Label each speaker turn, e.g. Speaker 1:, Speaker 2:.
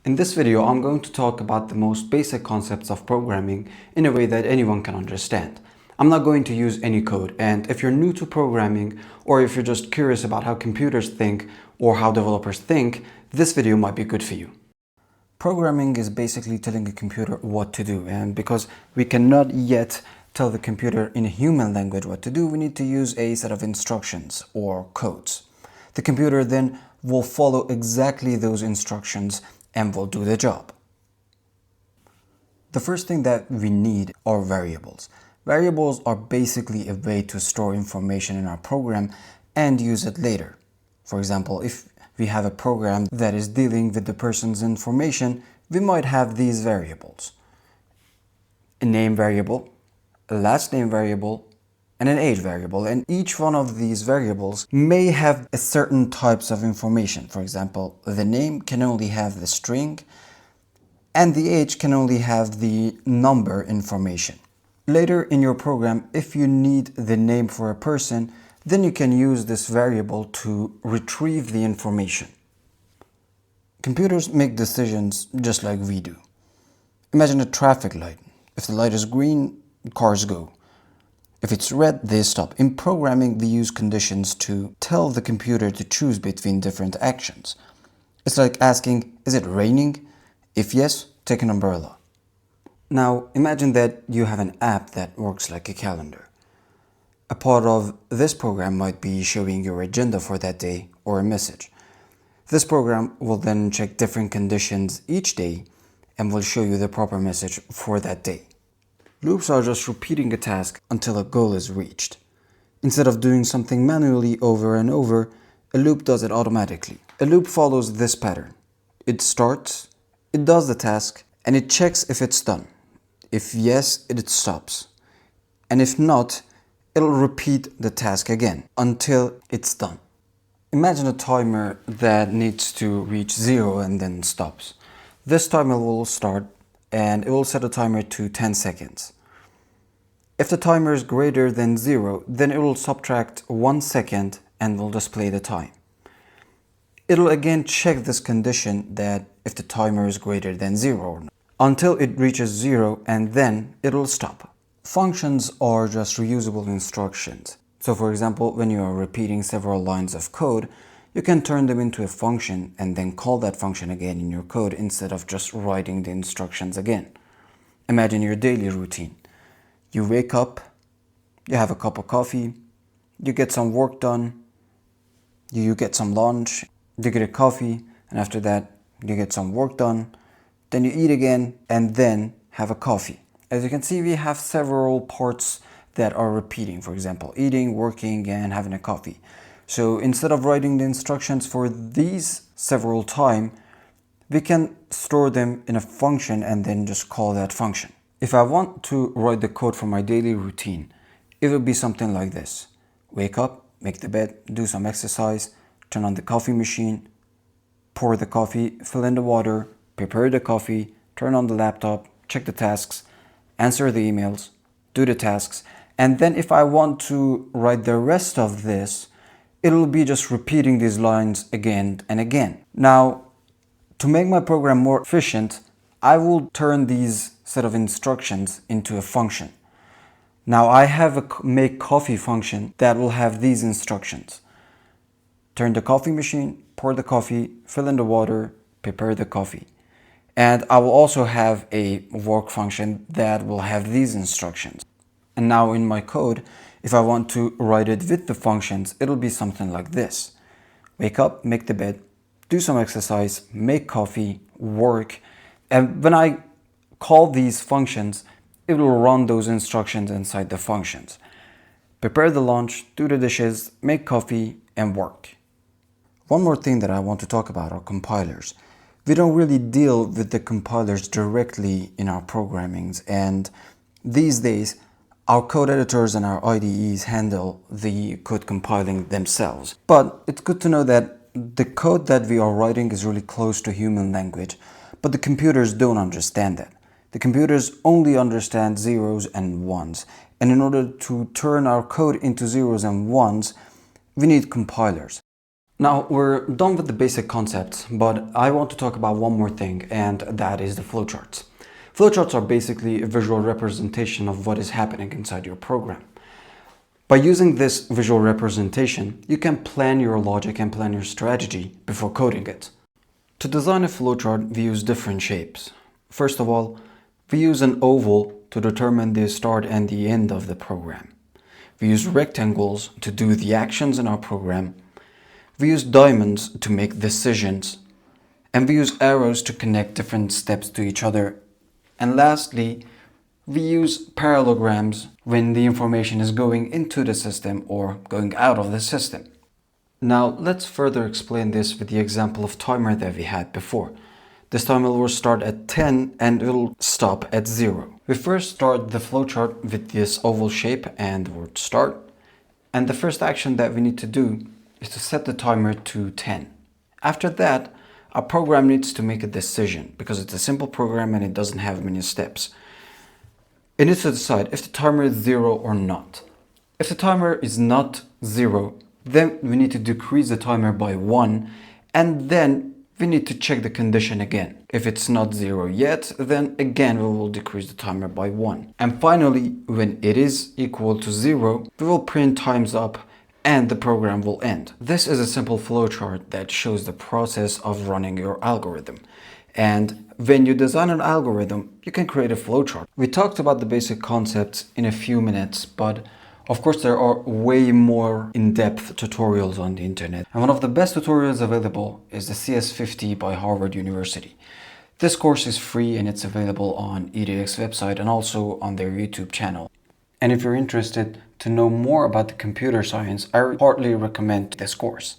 Speaker 1: In this video, I'm going to talk about the most basic concepts of programming in a way that anyone can understand. I'm not going to use any code, and if you're new to programming or if you're just curious about how computers think or how developers think, this video might be good for you. Programming is basically telling a computer what to do, and because we cannot yet tell the computer in a human language what to do, we need to use a set of instructions or codes. The computer then will follow exactly those instructions and will do the job. The first thing that we need are variables. Variables are basically a way to store information in our program and use it later. For example, if we have a program that is dealing with the person's information, we might have these variables: a name variable, a last name variable, and an age variable. And each one of these variables may have a certain types of information. For example, the name can only have the string and the age can only have the number information. Later in your program, if you need the name for a person, then you can use this variable to retrieve the information. Computers make decisions just like we do. Imagine a traffic light. If the light is green, cars go. If it's red, they stop. In programming, we use conditions to tell the computer to choose between different actions. It's like asking, is it raining? If yes, take an umbrella. Now, imagine that you have an app that works like a calendar. A part of this program might be showing your agenda for that day or a message. This program will then check different conditions each day and will show you the proper message for that day. Loops are just repeating a task until a goal is reached. Instead of doing something manually over and over, a loop does it automatically. A loop follows this pattern. It starts, it does the task, and it checks if it's done. If yes, it stops. And if not, it'll repeat the task again until it's done. Imagine a timer that needs to reach 0 and then stops. This timer will start and it will set a timer to 10 seconds. If the timer is greater than 0, then it will subtract 1 second and will display the time. It'll again check this condition that if the timer is greater than 0 or not, until it reaches 0 and then it'll stop. Functions are just reusable instructions. So for example, when you are repeating several lines of code, you can turn them into a function and then call that function again in your code instead of just writing the instructions again. Imagine your daily routine. You wake up, you have a cup of coffee, you get some work done, you get some lunch, you get a coffee, and after that you get some work done, then you eat again, and then have a coffee. As you can see, we have several parts that are repeating. For example, eating, working, and having a coffee. So instead of writing the instructions for these several times, we can store them in a function and then just call that function. If I want to write the code for my daily routine, it would be something like this. Wake up, make the bed, do some exercise, turn on the coffee machine, pour the coffee, fill in the water, prepare the coffee, turn on the laptop, check the tasks, answer the emails, do the tasks, and then if I want to write the rest of this, it'll be just repeating these lines again and again. Now, to make my program more efficient, I will turn these set of instructions into a function. Now I have a make coffee function that will have these instructions. Turn the coffee machine, pour the coffee, fill in the water, prepare the coffee. And I will also have a work function that will have these instructions. And now in my code, if I want to write it with the functions, it'll be something like this. Wake up, make the bed, do some exercise, make coffee, work. And when I call these functions, it will run those instructions inside the functions. Prepare the lunch, do the dishes, make coffee, and work. One more thing that I want to talk about are compilers. We don't really deal with the compilers directly in our programmings, and these days our code editors and our IDEs handle the code compiling themselves. But it's good to know that the code that we are writing is really close to human language, but the computers don't understand that. The computers only understand zeros and ones, and in order to turn our code into zeros and ones, we need compilers. Now we're done with the basic concepts, but I want to talk about one more thing, and that is the flowcharts. Flowcharts are basically a visual representation of what is happening inside your program. By using this visual representation, you can plan your logic and plan your strategy before coding it. To design a flowchart, we use different shapes. First of all, we use an oval to determine the start and the end of the program. We use rectangles to do the actions in our program. We use diamonds to make decisions. And we use arrows to connect different steps to each other. And lastly, we use parallelograms when the information is going into the system or going out of the system. Now let's further explain this with the example of timer that we had before. This timer will start at 10 and it will stop at 0. We first start the flowchart with this oval shape and the word start. And the first action that we need to do is to set the timer to 10. After that, our program needs to make a decision because it's a simple program and it doesn't have many steps. It needs to decide if the timer is 0 or not. If the timer is not 0, then we need to decrease the timer by 1, and then we need to check the condition again. If it's not 0 yet, then again we will decrease the timer by 1. And finally, when it is equal to 0, we will print times up and the program will end. This is a simple flowchart that shows the process of running your algorithm. And when you design an algorithm, you can create a flowchart. We talked about the basic concepts in a few minutes, but of course there are way more in-depth tutorials on the internet. And one of the best tutorials available is the CS50 by Harvard University. This course is free and it's available on EDX website and also on their YouTube channel. And if you're interested to know more about the computer science, I heartily recommend this course.